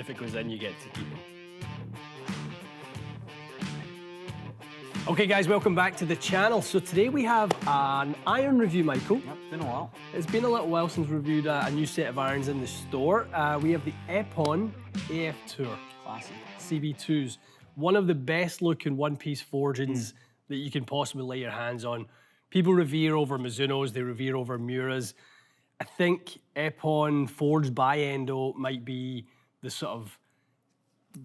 If it goes in, you get to keep them. Okay guys, welcome back to the channel. So today we have an iron review, Michael. Yep, it's been a while. It's been a little while since we reviewed a new set of irons in the store. We have the EPON AF-TOUR Classic CB2s. One of the best looking one-piece forgings that you can possibly lay your hands on. People revere over Mizunos, they revere over Muras. I think EPON forged by Endo might be the sort of,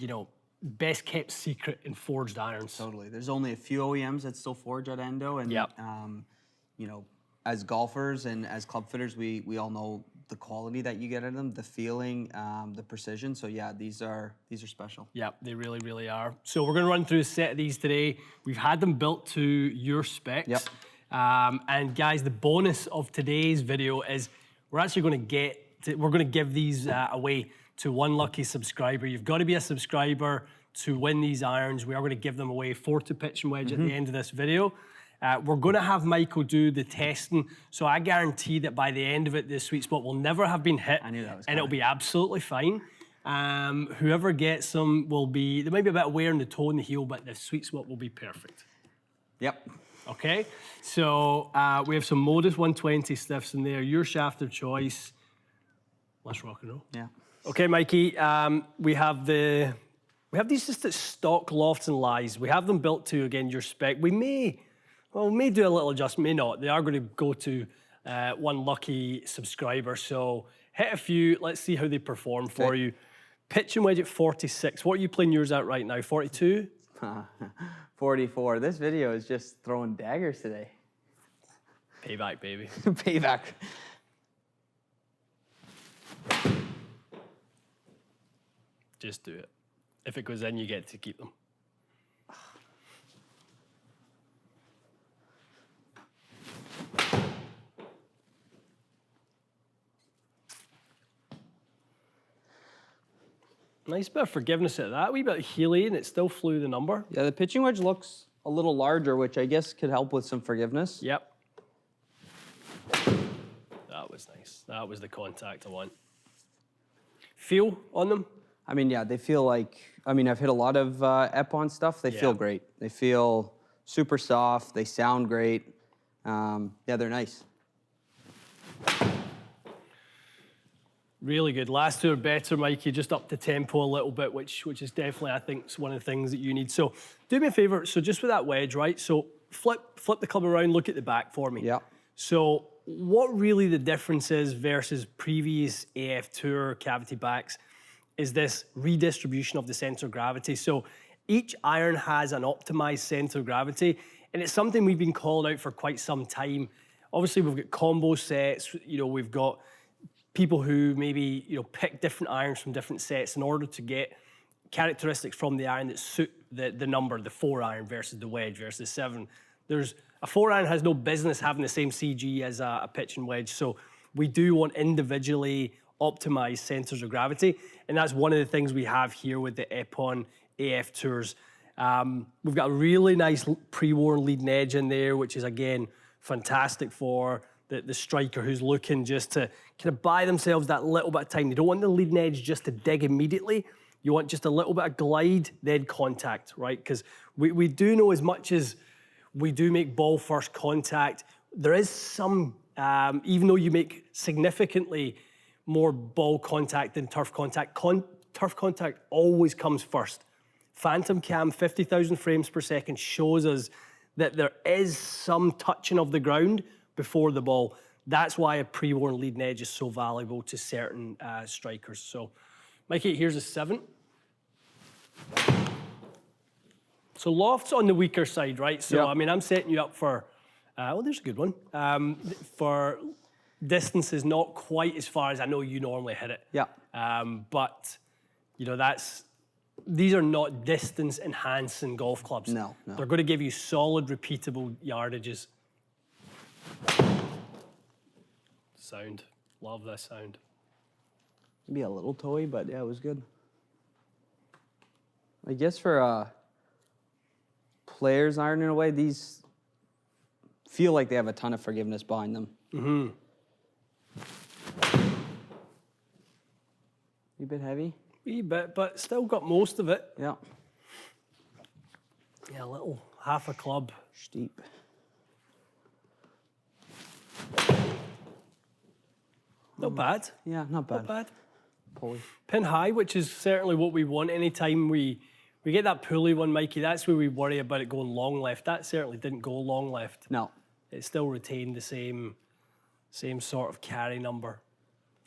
you know, best kept secret in forged irons. Totally. There's only a few OEMs that still forge at Endo, and Yep. you know, as golfers and as club fitters, we all know the quality that you get out of them, the feeling, the precision. So yeah, these are special. Yeah, they really, really are. So we're going to run through a set of these today. We've had them built to your specs. Yep. And guys, the bonus of today's video is we're actually going to give these away to one lucky subscriber. You've got to be a subscriber to win these irons. We are going to give them away 40 pitch and wedge at the end of this video. We're going to have Michael do the testing, so I guarantee that by the end of it, the sweet spot will never have been hit. I knew that was and it'll coming. be absolutely fine. Whoever gets them will be, there might be a bit of wear in the toe and the heel, but the sweet spot will be perfect. Yep. Okay, so we have some Modus 120 stiffs in there, your shaft of choice. Let's rock and roll. Yeah. Okay, Mikey, we have these just at stock lofts and lies. We have them built to, again, your spec. We may do a little adjustment, may not. They are going to go to one lucky subscriber. So hit a few, let's see how they perform for you. Pitch and wedge at 46. What are you playing yours at right now, 42? 44. This video is just throwing daggers today. Payback, baby. Payback. Just do it. If it goes in, you get to keep them. Nice bit of forgiveness at that. Wee bit of Healy, and it still flew the number. Yeah, the pitching wedge looks a little larger, which I guess could help with some forgiveness. Yep. That was nice. That was the contact I want. Feel on them? I mean, yeah, they feel like, I mean, I've hit a lot of EPON stuff. They feel great. They feel super soft. They sound great. Yeah, they're nice. Really good. Last two are better, Mikey, just up the tempo a little bit, which is definitely, I think, one of the things that you need. So do me a favor. So just with that wedge, right? So flip the club around, look at the back for me. Yeah. So what really the difference is versus previous AF-TOUR cavity backs is this redistribution of the center of gravity. So each iron has an optimized center of gravity, and it's something we've been calling out for quite some time. Obviously, we've got combo sets, you know, we've got people who maybe, you know, pick different irons from different sets in order to get characteristics from the iron that suit the number, the 4 iron versus the wedge versus the 7. A 4 iron has no business having the same CG as a pitch and wedge, so we do want individually optimized centers of gravity, and that's one of the things we have here with the EPON AF-TOURs. We've got a really nice pre-worn leading edge in there, which is, again, fantastic for the striker who's looking just to kind of buy themselves that little bit of time. They don't want the leading edge just to dig immediately. You want just a little bit of glide, then contact, right? Because we do know, as much as we do make ball first contact, there is some, even though you make significantly more ball contact than turf contact, turf contact always comes first. Phantom cam, 50,000 frames per second, shows us that there is some touching of the ground before the ball. That's why a pre-worn leading edge is so valuable to certain strikers. So, Mikey, here's a 7. So loft's on the weaker side, right? So, I mean, I'm setting you up for, well, there's a good one. For distances not quite as far as I know you normally hit it. Yeah. But, you know, these are not distance enhancing golf clubs. No. They're going to give you solid, repeatable yardages. Sound. Love this sound. Maybe a little toey, but yeah, it was good. I guess for players iron in a way, these feel like they have a ton of forgiveness behind them. Mm-hmm. A bit heavy? Wee bit, but still got most of it. Yeah. Yeah, a little half a club. Steep. Not bad. Yeah, not bad. Not bad. Pulley. Pin high, which is certainly what we want. Anytime we get that pulley one, Mikey, that's where we worry about it going long left. That certainly didn't go long left. No. It still retained the same sort of carry number.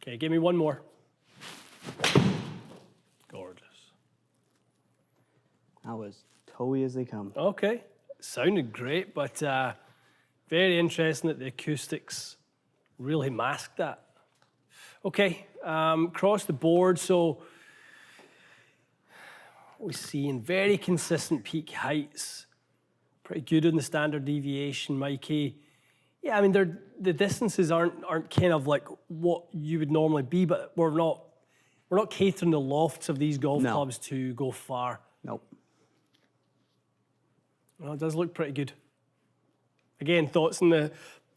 Okay, give me one more. Gorgeous. That was toey as they come. Okay, sounded great, but very interesting that the acoustics really masked that. Okay, across the board, so we're seeing very consistent peak heights. Pretty good in the standard deviation, Mikey. Yeah, I mean, the distances aren't kind of like what you would normally be, but we're not catering the lofts of these golf clubs to go far. Nope. Well, it does look pretty good. Again, thoughts on the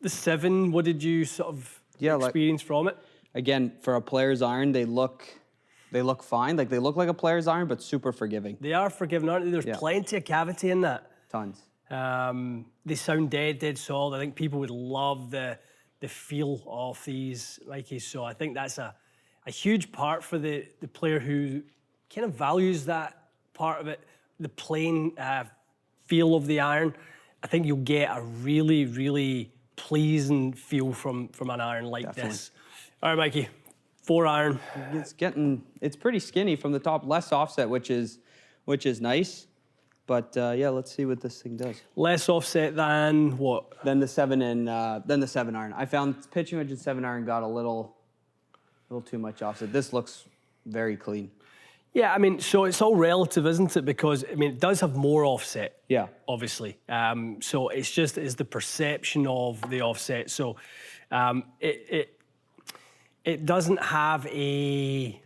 7? What did you sort of experience from it? Again, for a player's iron, they look fine. Like they look like a player's iron, but super forgiving. They are forgiving, aren't they? There's plenty of cavity in that. Tons. They sound dead solid. I think people would love the feel of these, Mikey. So I think that's a huge part for the player who kind of values that part of it, the plain feel of the iron. I think you'll get a really, really pleasing feel from an iron like this. All right, Mikey, 4 iron. It's pretty skinny from the top, less offset, which is nice. But yeah, let's see what this thing does. Less offset than what? Than the 7 iron. I found pitching wedge and 7 iron got a little too much offset. This looks very clean. Yeah, I mean, so it's all relative, isn't it? Because I mean, it does have more offset. Yeah. Obviously. So it's the perception of the offset. So it doesn't have a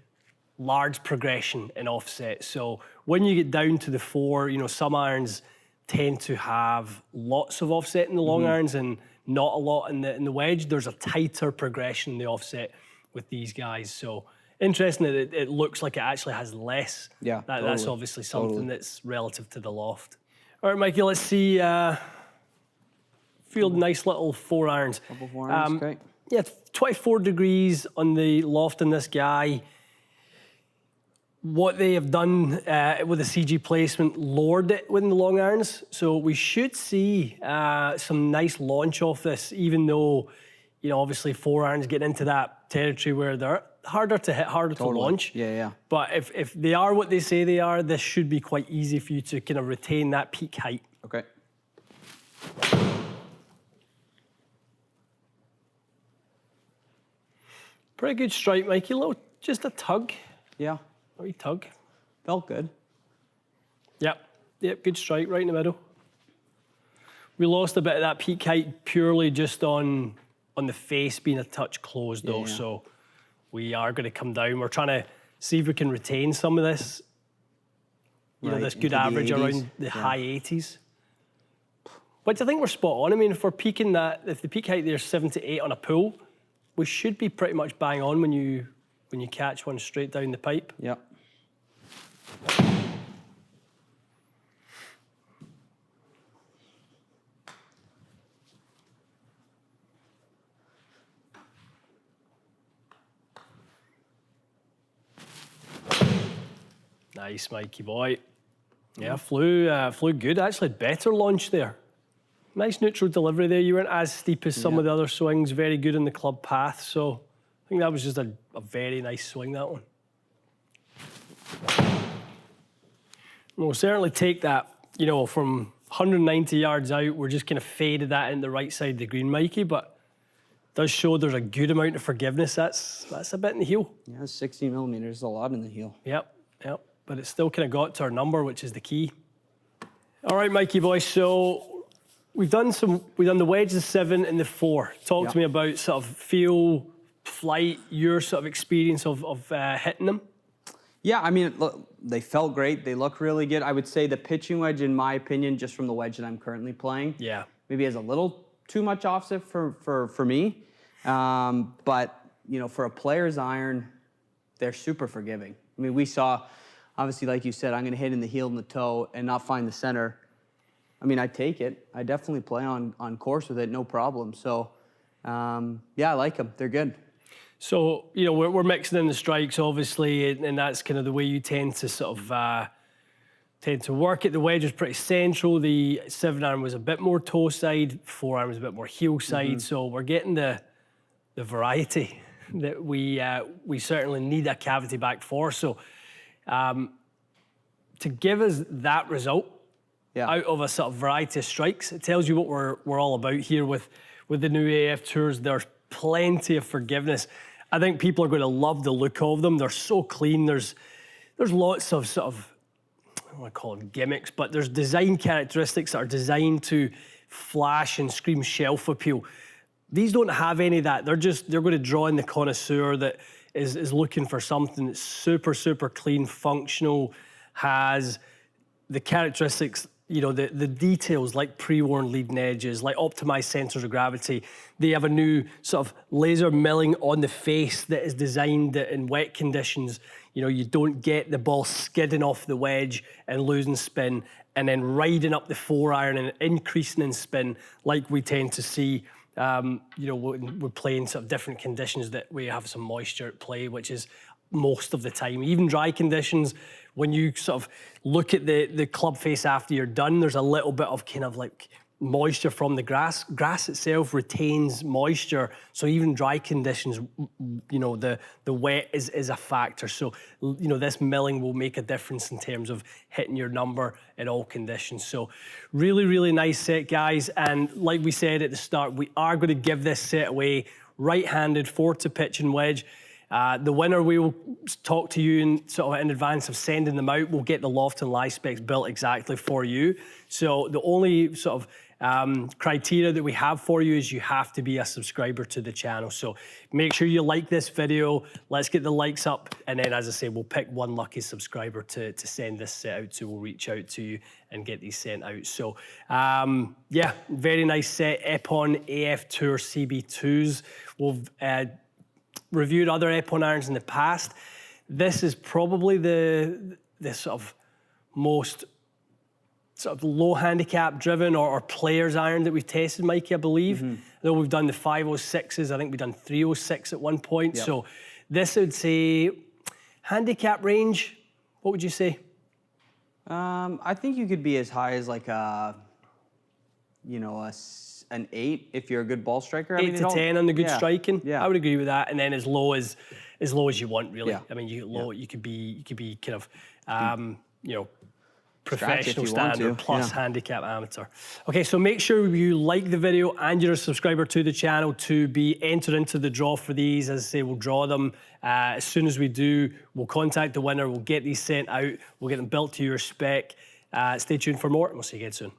large progression in offset. So when you get down to the 4, some irons tend to have lots of offset in the long irons and not a lot in the wedge. There's a tighter progression in the offset with these guys. So interesting that it looks like it actually has less. Yeah, That's obviously something that's relative to the loft. All right, Mikey, let's see. Field nice little 4 irons. Couple 4 irons, great. Yeah, 24 degrees on the loft in this guy. What they have done with the CG placement lowered it with the long irons. So we should see some nice launch off this, even though, obviously 4 irons getting into that territory where they're harder to hit, harder to launch. Yeah. But if they are what they say they are, this should be quite easy for you to kind of retain that peak height. Okay. Pretty good strike, Mikey. Just a tug. Yeah. A wee tug. Felt good. Yep, good strike right in the middle. We lost a bit of that peak height purely just on the face being a touch closed though, so we are going to come down. We're trying to see if we can retain some of this, this good average around the high 80s. Which I think we're spot on. I mean, if the peak height there's 7 to 8 on a pull, we should be pretty much bang on when you catch one straight down the pipe. Yep. Nice, Mikey boy. Yeah, flew good. Actually, better launch there. Nice neutral delivery there. You weren't as steep as some of the other swings. Very good in the club path. So I think that was just a very nice swing, that one. We'll certainly take that, from 190 yards out. We're just kind of faded that in the right side of the green, Mikey, but it does show there's a good amount of forgiveness. That's a bit in the heel. Yeah, 60 millimeters is a lot in the heel. Yep. But it still kind of got to our number, which is the key. All right, Mikey boy. So we've done the wedge, the 7 and the 4. Talk to me about sort of feel, flight, your sort of experience of hitting them. Yeah, I mean, look, they felt great. They look really good. I would say the pitching wedge, in my opinion, just from the wedge that I'm currently playing, maybe has a little too much offset for me. But, for a player's iron, they're super forgiving. I mean, we saw, obviously, like you said, I'm going to hit in the heel and the toe and not find the center. I mean, I take it. I definitely play on course with it, no problem. So, yeah, I like them. They're good. So, you know, we're mixing in the strikes, obviously, and that's kind of the way you tend to sort of tend to work it. The wedge was pretty central. The 7-iron was a bit more toe side. 4-iron was a bit more heel side. So we're getting the variety that we certainly need a cavity back for. So to give us that result out of a sort of variety of strikes, it tells you what we're all about here with the new AF Tours. There's plenty of forgiveness. I think people are going to love the look of them. They're so clean. There's lots of sort of, I don't want to call them gimmicks, but there's design characteristics that are designed to flash and scream shelf appeal. These don't have any of that. They're going to draw in the connoisseur that is looking for something that's super, super clean, functional, has the characteristics, you know, the details like pre-worn leading edges, like optimized centers of gravity. They have a new sort of laser milling on the face that is designed that in wet conditions, you know, you don't get the ball skidding off the wedge and losing spin and then riding up the 4-iron and increasing in spin like we tend to see, you know, we're playing sort of different conditions that we have some moisture at play, which is most of the time. Even dry conditions, when you sort of look at the club face after you're done, there's a little bit of kind of like moisture from the grass. Grass itself retains moisture, so even dry conditions, you know, the wet is a factor. So, you know, this milling will make a difference in terms of hitting your number in all conditions. So really, really nice set, guys. And like we said at the start, we are going to give this set away right-handed 4 to pitch and wedge. The winner, we will talk to you in advance of sending them out. We'll get the loft and lie specs built exactly for you. So the only sort of criteria that we have for you is you have to be a subscriber to the channel. So make sure you like this video. Let's get the likes up. And then, as I say, we'll pick one lucky subscriber to send this set out to. We'll reach out to you and get these sent out. So, yeah, very nice set. EPON AF-TOUR CB2s. We've reviewed other EPON irons in the past. This is probably the sort of most sort of low handicap driven or players iron that we've tested, Mikey, I believe. I know we've done the 506s. I think we've done 306 at one point. Yep. So this would say handicap range. What would you say? I think you could be as high as like you know, an 8 if you're a good ball striker. 8 to 10 on the good striking. Yeah, I would agree with that. And then as low as you want, really. Yeah. I mean, you could be kind of you know, professional standard plus handicap amateur. Okay, so make sure you like the video and you're a subscriber to the channel to be entered into the draw for these. As I say, we'll draw them as soon as we do. We'll contact the winner. We'll get these sent out. We'll get them built to your spec. Stay tuned for more, and we'll see you again soon.